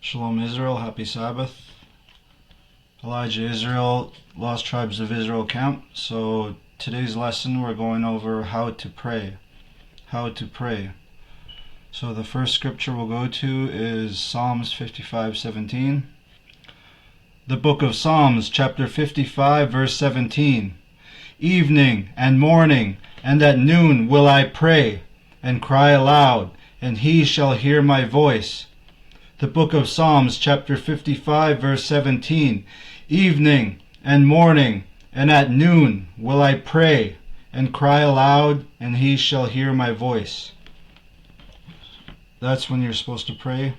Shalom Israel, happy Sabbath. Elijah Israel, Lost Tribes of Israel camp. So today's lesson we're going over how to pray. How to pray. So the first scripture we'll go to is Psalms 55:17. The book of Psalms, chapter 55, verse 17. Evening and morning and at noon will I pray and cry aloud, and he shall hear my voice. The book of Psalms, chapter 55, verse 17. Evening and morning and at noon will I pray and cry aloud, and he shall hear my voice. That's when you're supposed to pray.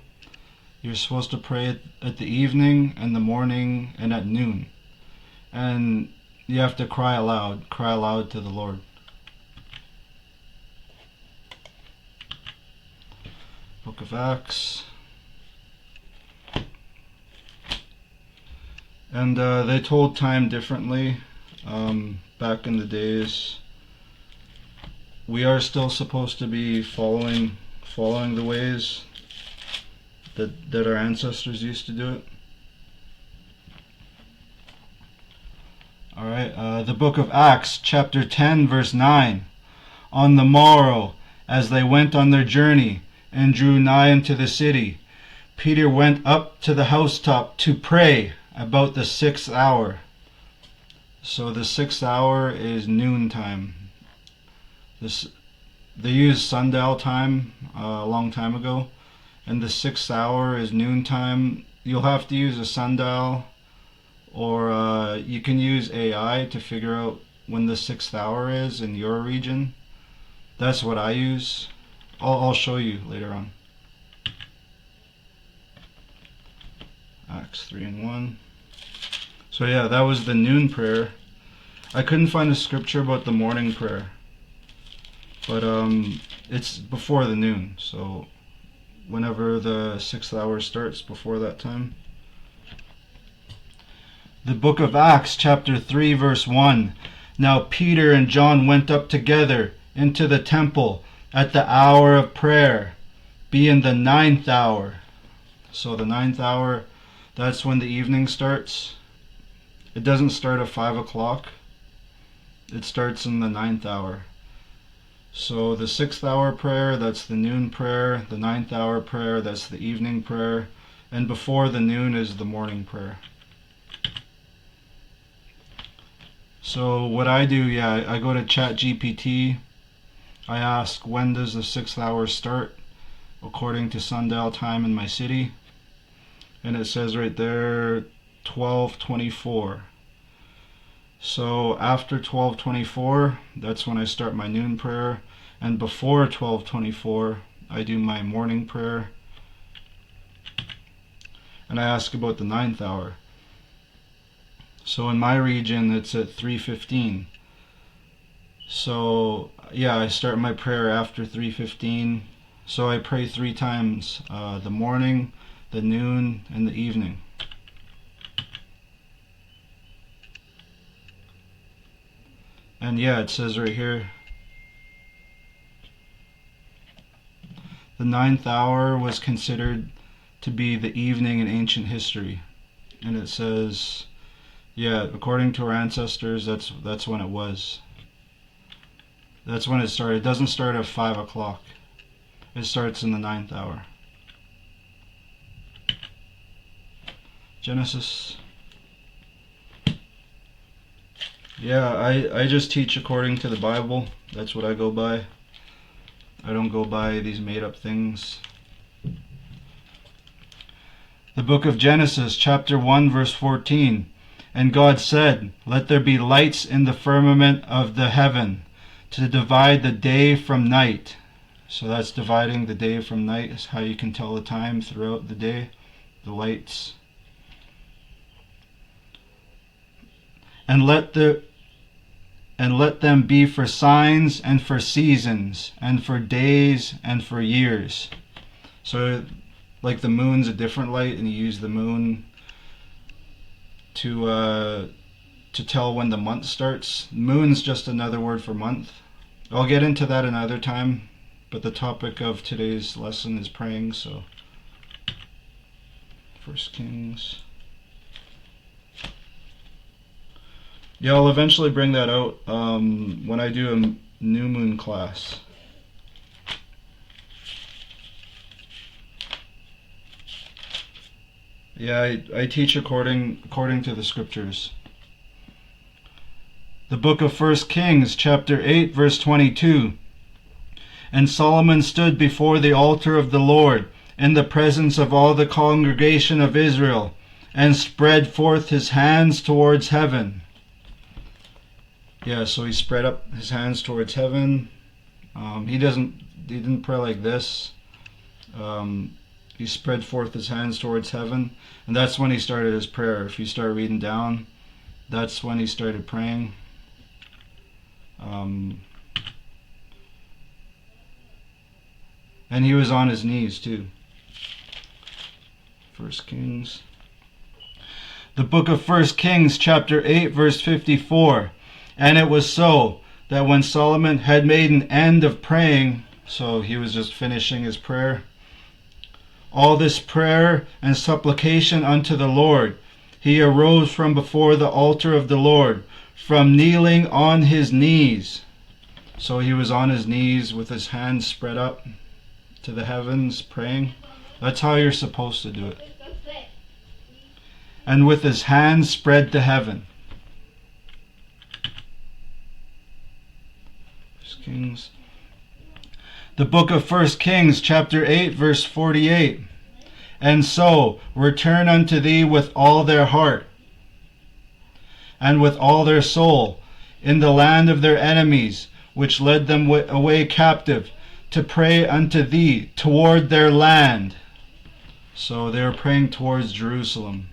You're supposed to pray at the evening and the morning and at noon. And you have to cry aloud to the Lord. Book of Acts. And they told time differently back in the days. We are still supposed to be following the ways that our ancestors used to do it. Alright, the book of Acts, chapter 10, verse 9. On the morrow, as they went on their journey and drew nigh unto the city, Peter went up to the housetop to pray about the 6th hour. So the 6th hour is noontime. They used sundial time a long time ago, and the 6th hour is noontime. You'll have to use a sundial, or you can use AI to figure out when the 6th hour is in your region. That's what I use. I'll show you later on. Acts 3:1. So yeah, that was the noon prayer. I couldn't find a scripture about the morning prayer, but it's before the noon, so whenever the 6th hour starts, before that time. The book of Acts, chapter 3, verse 1. Now Peter and John went up together into the temple at the hour of prayer, being the 9th hour. So the 9th hour, that's when the evening starts. It doesn't start at 5 o'clock. It starts in the 9th hour. So the 6th hour prayer, that's the noon prayer. The 9th hour prayer, that's the evening prayer. And before the noon is the morning prayer. So what I do, I go to ChatGPT. I ask, when does the 6th hour start according to sundial time in my city? And it says right there 12:24. So after 12:24, that's when I start my noon prayer, and before 12:24 I do my morning prayer, and I ask about the 9th hour. So in my region it's at 3:15. So yeah, I start my prayer after 3:15. So I pray 3 times, the morning, the noon, and the evening. And yeah, it says right here, the 9th hour was considered to be the evening in ancient history. And it says, yeah, according to our ancestors, that's when it was. That's when it started. It doesn't start at 5 o'clock. It starts in the 9th hour. Genesis. Yeah, I just teach according to the Bible. That's what I go by. I don't go by these made up things. The book of Genesis, chapter 1, verse 14. And God said, let there be lights in the firmament of the heaven to divide the day from night. So that's dividing the day from night, is how you can tell the time throughout the day. The lights. And let them be for signs and for seasons and for days and for years. So like the moon's a different light, and you use the moon to tell when the month starts. Moon's just another word for month. I'll get into that another time, but the topic of today's lesson is praying, so First Kings. Yeah, I'll eventually bring that out when I do a new moon class. Yeah, I teach according to the scriptures. The book of First Kings, chapter 8, verse 22. And Solomon stood before the altar of the Lord in the presence of all the congregation of Israel, and spread forth his hands towards heaven. Yeah, so he spread up his hands towards heaven. He didn't pray like this. He spread forth his hands towards heaven, and that's when he started his prayer. If you start reading down, that's when he started praying. And he was on his knees too. First Kings. The book of First Kings, chapter 8, verse 54. And it was so that when Solomon had made an end of praying, so he was just finishing his prayer, all this prayer and supplication unto the Lord, he arose from before the altar of the Lord, from kneeling on his knees. So he was on his knees with his hands spread up to the heavens praying. That's how you're supposed to do it. And with his hands spread to heaven. First Kings. The book of First Kings, chapter 8, verse 48. And so return unto thee with all their heart and with all their soul in the land of their enemies, which led them away captive, to pray unto thee toward their land. So they were praying towards Jerusalem.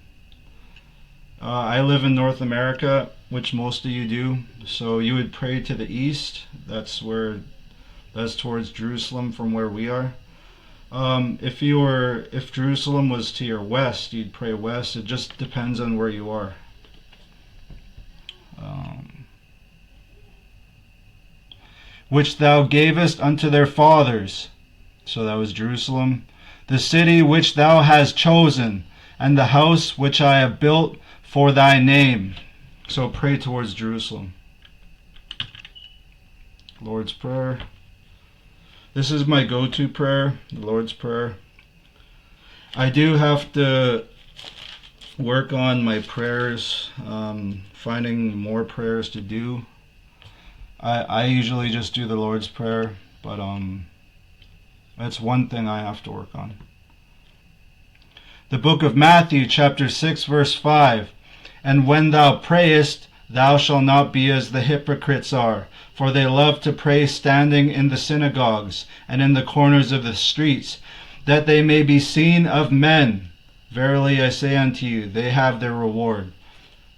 I live in North America, which most of you do. So you would pray to the east. That's towards Jerusalem from where we are. If Jerusalem was to your west, you'd pray west. It just depends on where you are. Which thou gavest unto their fathers. So that was Jerusalem. The city which thou hast chosen, and the house which I have built for thy name. So pray towards Jerusalem. Lord's Prayer. This is my go-to prayer, the Lord's Prayer. I do have to work on my prayers, finding more prayers to do. I usually just do the Lord's Prayer, but that's one thing I have to work on. The book of Matthew, chapter 6, verse 5. And when thou prayest, thou shalt not be as the hypocrites are, for they love to pray standing in the synagogues and in the corners of the streets, that they may be seen of men. Verily I say unto you, they have their reward.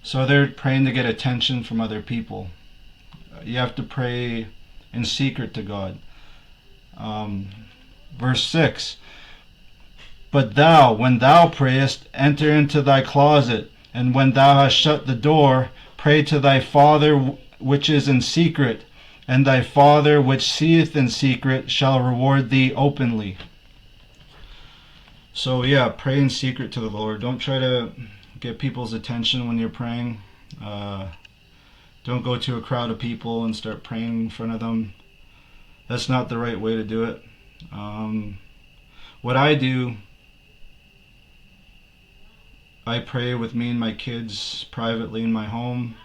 So they're praying to get attention from other people. You have to pray in secret to God. Verse 6. But thou, when thou prayest, enter into thy closet, and when thou hast shut the door, pray to thy Father which is in secret, and thy Father which seeth in secret shall reward thee openly. So yeah, pray in secret to the Lord. Don't try to get people's attention when you're praying. Don't go to a crowd of people and start praying in front of them. That's not the right way to do it. What I do, I pray with me and my kids privately in my home.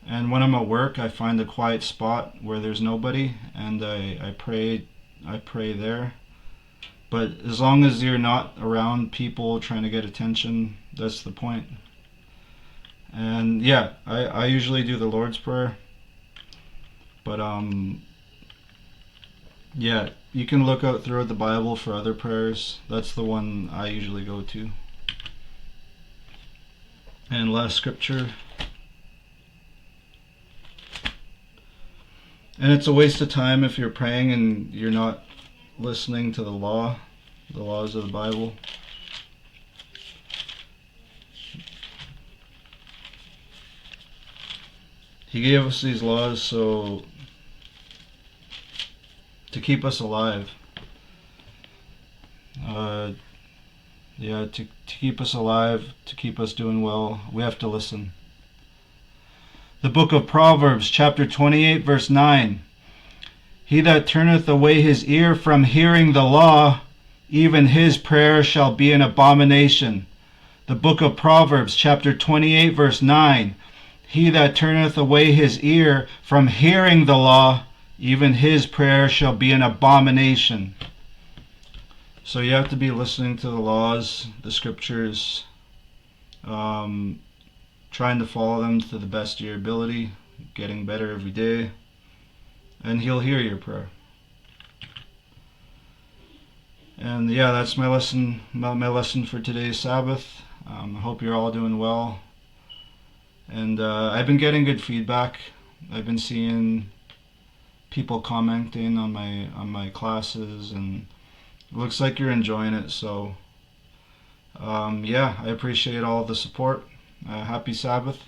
And when I'm at work, I find a quiet spot where there's nobody, and I pray there. But as long as you're not around people trying to get attention, that's the point. And yeah, I usually do the Lord's Prayer. But yeah, you can look out throughout the Bible for other prayers. That's the one I usually go to. And last scripture. And it's a waste of time if you're praying and you're not listening to the laws of the Bible. He gave us these laws to keep us alive. Yeah, to keep us alive, to keep us doing well, we have to listen. The book of Proverbs, chapter 28, verse 9. He that turneth away his ear from hearing the law, even his prayer shall be an abomination. The book of Proverbs, chapter 28, verse 9. He that turneth away his ear from hearing the law, even his prayer shall be an abomination. So you have to be listening to the laws, the scriptures, trying to follow them to the best of your ability, getting better every day, and He'll hear your prayer. And yeah, that's my lesson for today's Sabbath. I hope you're all doing well. And I've been getting good feedback. I've been seeing people commenting on my classes, and it looks like you're enjoying it. So yeah, I appreciate all the support. Happy Sabbath.